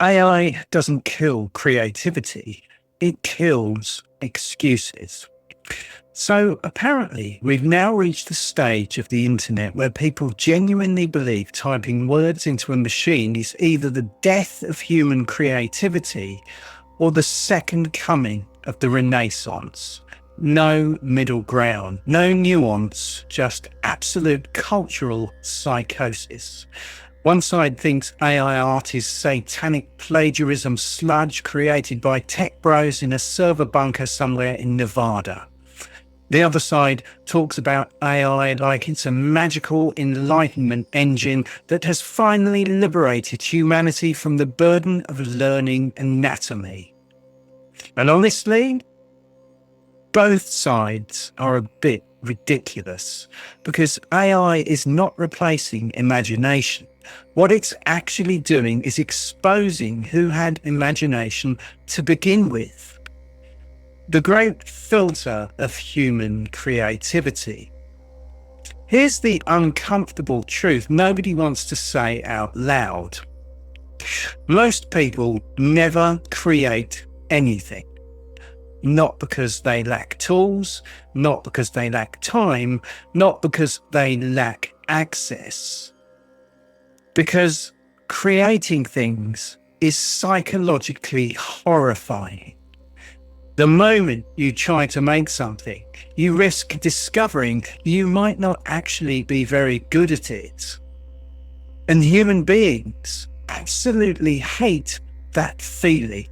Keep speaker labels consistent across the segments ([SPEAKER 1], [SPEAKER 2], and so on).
[SPEAKER 1] AI doesn't kill creativity, it kills excuses. So apparently, we've now reached the stage of the internet where people genuinely believe typing words into a machine is either the death of human creativity or the second coming of the Renaissance. No middle ground, no nuance, just absolute cultural psychosis. One side thinks AI art is satanic plagiarism sludge created by tech bros in a server bunker somewhere in Nevada. The other side talks about AI like it's a magical enlightenment engine that has finally liberated humanity from the burden of learning anatomy. And honestly, both sides are a bit ridiculous because AI is not replacing imagination. What it's actually doing is exposing who had imagination to begin with. The great filter of human creativity. Here's the uncomfortable truth nobody wants to say out loud. Most people never create anything. Not because they lack tools, not because they lack time, not because they lack access. Because creating things is psychologically horrifying. The moment you try to make something, you risk discovering you might not actually be very good at it. And human beings absolutely hate that feeling.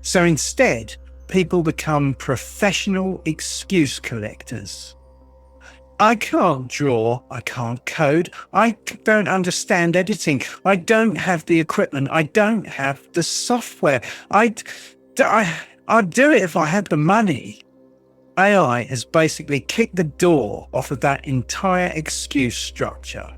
[SPEAKER 1] So instead, people become professional excuse collectors. I can't draw, I can't code, I don't understand editing, I don't have the equipment, I don't have the software, I'd do it if I had the money. AI has basically kicked the door off of that entire excuse structure.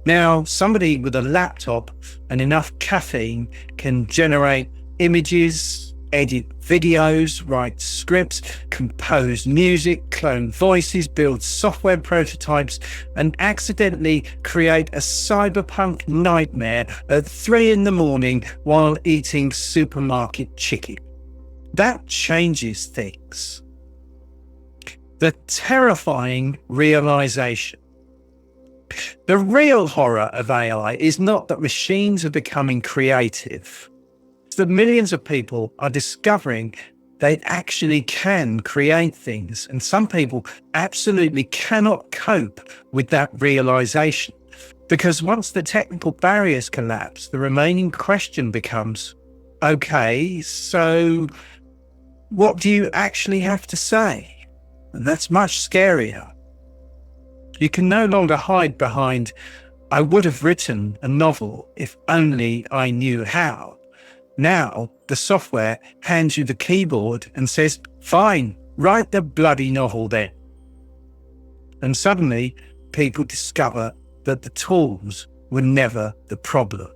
[SPEAKER 1] Now, somebody with a laptop and enough caffeine can generate images, edit videos, write scripts, compose music, clone voices, build software prototypes, and accidentally create a cyberpunk nightmare at 3 a.m. while eating supermarket chicken. That changes things. The terrifying realization. The real horror of AI is not that machines are becoming creative. It's that millions of people are discovering they actually can create things, and some people absolutely cannot cope with that realization. Because once the technical barriers collapse, the remaining question becomes, okay, so what do you actually have to say? And that's much scarier. You can no longer hide behind, I would have written a novel if only I knew how. Now, the software hands you the keyboard and says, fine, write the bloody novel then. And suddenly, people discover that the tools were never the problem.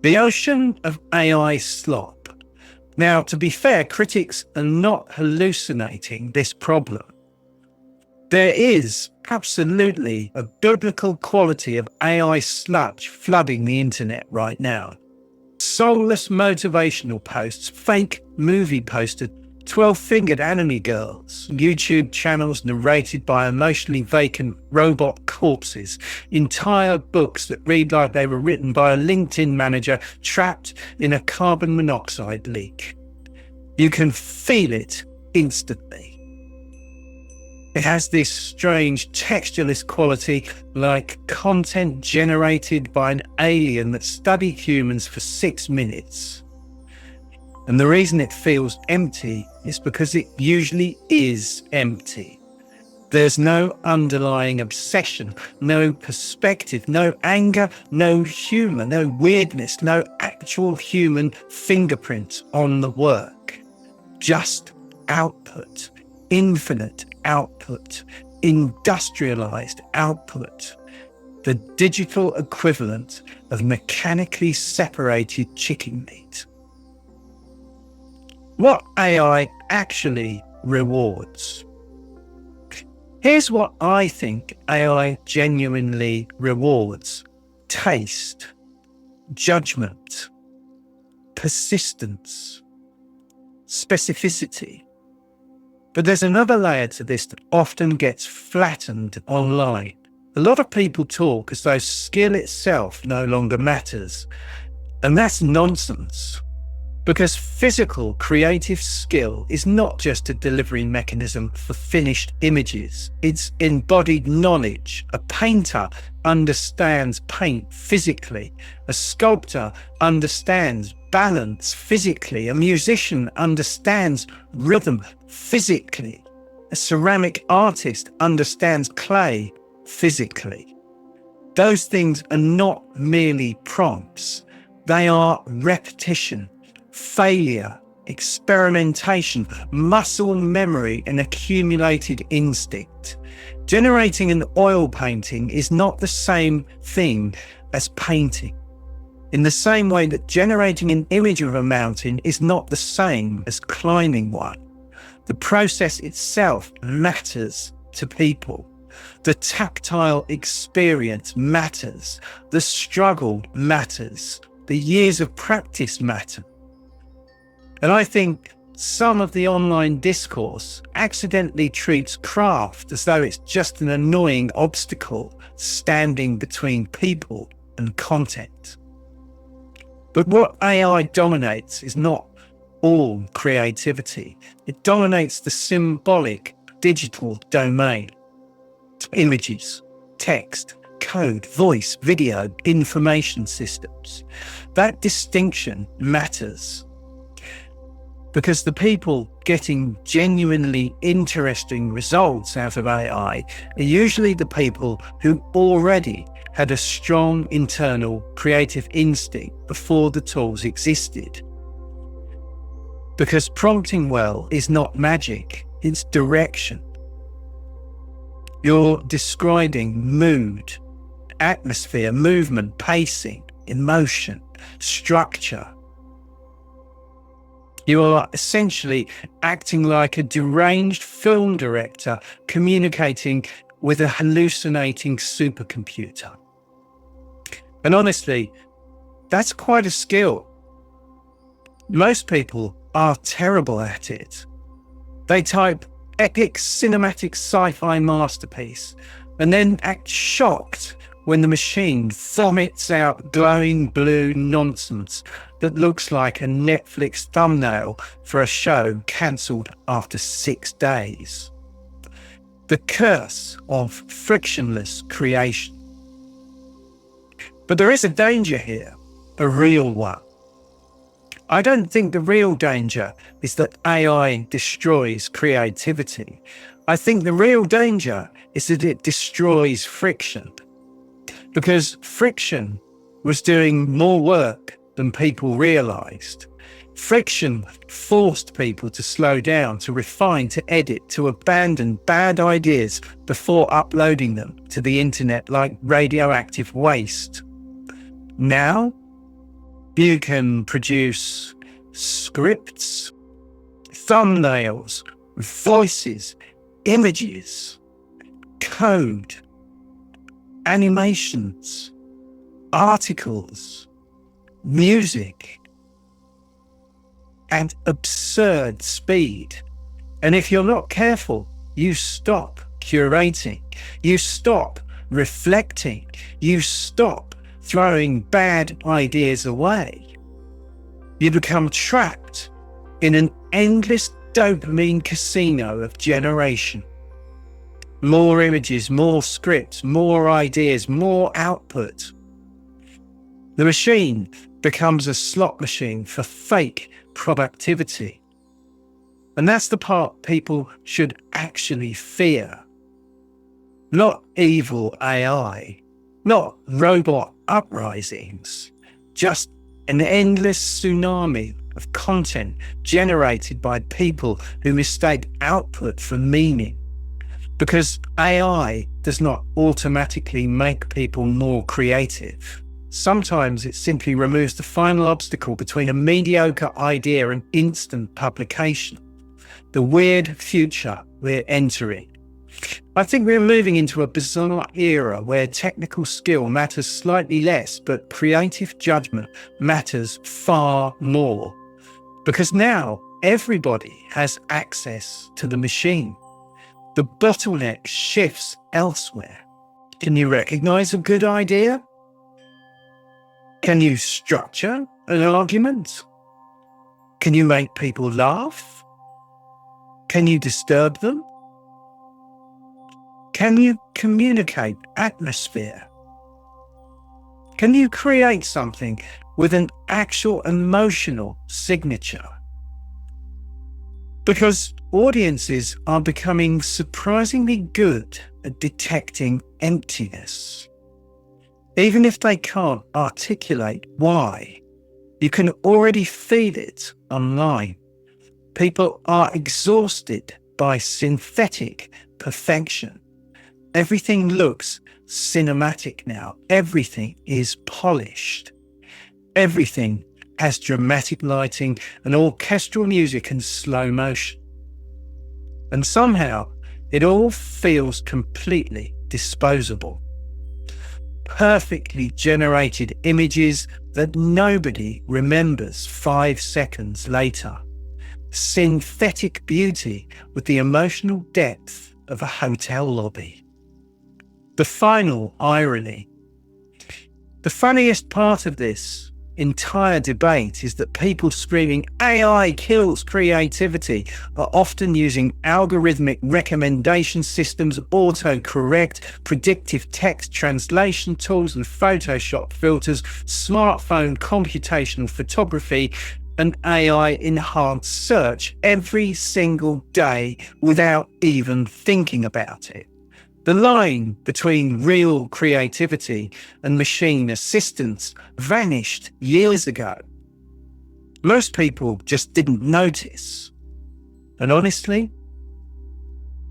[SPEAKER 1] The ocean of AI slop. Now, to be fair, critics are not hallucinating this problem. There is absolutely a biblical quality of AI sludge flooding the internet right now. Soulless motivational posts, fake movie posters, 12-fingered anime girls, YouTube channels narrated by emotionally vacant robot corpses, entire books that read like they were written by a LinkedIn manager trapped in a carbon monoxide leak. You can feel it instantly. It has this strange textureless quality, like content generated by an alien that studied humans for 6 minutes. And the reason it feels empty is because it usually is empty. There's no underlying obsession, no perspective, no anger, no humor, no weirdness, no actual human fingerprint on the work. Just output, infinite output, industrialized output, the digital equivalent of mechanically separated chicken meat. What AI actually rewards. Here's what I think AI genuinely rewards. Taste. judgment, persistence, specificity. But there's another layer to this that often gets flattened online. A lot of people talk as though skill itself no longer matters. And that's nonsense. Because physical creative skill is not just a delivery mechanism for finished images. It's embodied knowledge. A painter understands paint physically. A sculptor understands balance physically. A musician understands rhythm physically. A ceramic artist understands clay physically. Those things are not merely prompts. They are repetition, failure, experimentation, muscle memory, and accumulated instinct. Generating an oil painting is not the same thing as painting. In the same way that generating an image of a mountain is not the same as climbing one. The process itself matters to people. The tactile experience matters. The struggle matters. The years of practice matter. And I think some of the online discourse accidentally treats craft as though it's just an annoying obstacle standing between people and content. But what AI dominates is not all creativity. It dominates the symbolic digital domain. Images, text, code, voice, video, information systems. That distinction matters because the people getting genuinely interesting results out of AI are usually the people who already had a strong internal creative instinct before the tools existed. Because prompting well is not magic, it's direction. You're describing mood, atmosphere, movement, pacing, emotion, structure. You are essentially acting like a deranged film director communicating with a hallucinating supercomputer. And honestly, that's quite a skill. Most people are terrible at it. They type epic cinematic sci-fi masterpiece and then act shocked when the machine vomits out glowing blue nonsense that looks like a Netflix thumbnail for a show cancelled after 6 days. The curse of frictionless creation. But there is a danger here, a real one. I don't think the real danger is that AI destroys creativity. I think the real danger is that it destroys friction. Because friction was doing more work than people realized. Friction forced people to slow down, to refine, to edit, to abandon bad ideas before uploading them to the internet like radioactive waste. Now, you can produce scripts, thumbnails, voices, images, code, animations, articles, music, at absurd speed. And if you're not careful, you stop curating, you stop reflecting, you stop throwing bad ideas away. You become trapped in an endless dopamine casino of generation. More images, more scripts, more ideas, more output. The machine becomes a slot machine for fake productivity. And that's the part people should actually fear. Not evil AI, not robot uprisings, just an endless tsunami of content generated by people who mistake output for meaning. Because AI does not automatically make people more creative. Sometimes it simply removes the final obstacle between a mediocre idea and instant publication. The weird future we're entering. I think we're moving into a bizarre era where technical skill matters slightly less, but creative judgment matters far more. Because now everybody has access to the machine. The bottleneck shifts elsewhere. Can you recognize a good idea? Can you structure an argument? Can you make people laugh? Can you disturb them? Can you communicate atmosphere? Can you create something with an actual emotional signature? Because audiences are becoming surprisingly good at detecting emptiness. Even if they can't articulate why, you can already feel it online. People are exhausted by synthetic perfection. Everything looks cinematic now. Everything is polished. Everything has dramatic lighting and orchestral music and slow motion. And somehow it all feels completely disposable. Perfectly generated images that nobody remembers 5 seconds later. Synthetic beauty with the emotional depth of a hotel lobby. The final irony. The funniest part of this entire debate is that people screaming AI kills creativity are often using algorithmic recommendation systems, autocorrect, predictive text translation tools and Photoshop filters, smartphone computational photography, and AI enhanced search every single day without even thinking about it. The line between real creativity and machine assistance vanished years ago. Most people just didn't notice. And honestly,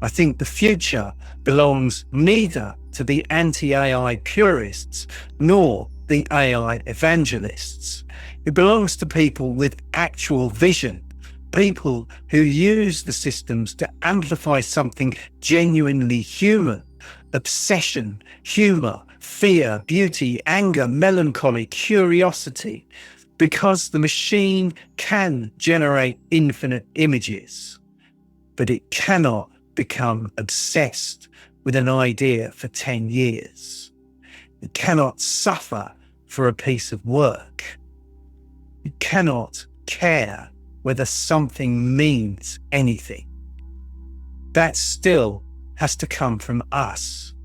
[SPEAKER 1] I think the future belongs neither to the anti-AI purists nor the AI evangelists. It belongs to people with actual vision. People who use the systems to amplify something genuinely human. Obsession, humor, fear, beauty, anger, melancholy, curiosity. Because the machine can generate infinite images, but it cannot become obsessed with an idea for 10 years. It cannot suffer for a piece of work. It cannot care whether something means anything. That still has to come from us.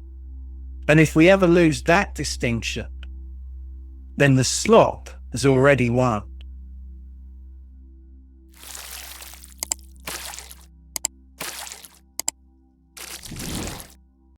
[SPEAKER 1] And if we ever lose that distinction, then the slop has already won.